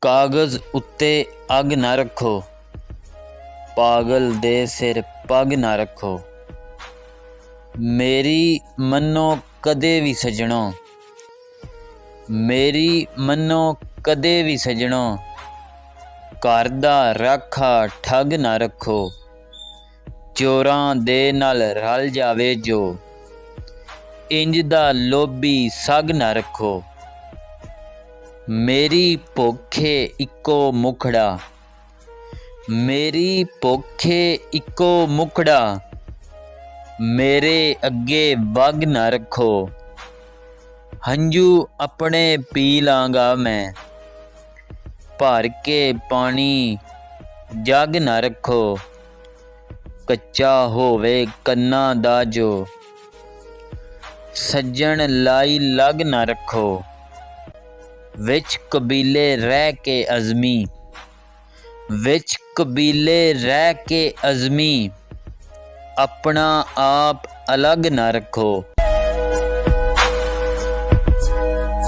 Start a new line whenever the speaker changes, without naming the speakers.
कागज़ उत्ते अग ना रखो, पागल दे सिर पग ना रखो। मेरी मन्नो कदे भी सजणो, मेरी मन्नो कदे भी सजणो। घर दा राखा ठग ना रखो, चोरां दे नाल रल जावे जो। इंज दा लोभी सग ना रखो। मेरी भुखे इक्को मुखड़ा, मेरी भुखे इक्को मुखड़ा। मेरे अगे वग ना रखो, हंझू अपने पी लांगा मैं। भर के पानी जग ना रखो, कच्चा होवे कन्ना दा जो। सज्जन लाई लग ना रखो, विच कबीले रह के अज़मी, विच कबीले रह के अज़मी। अपना आप अलग ना रखो।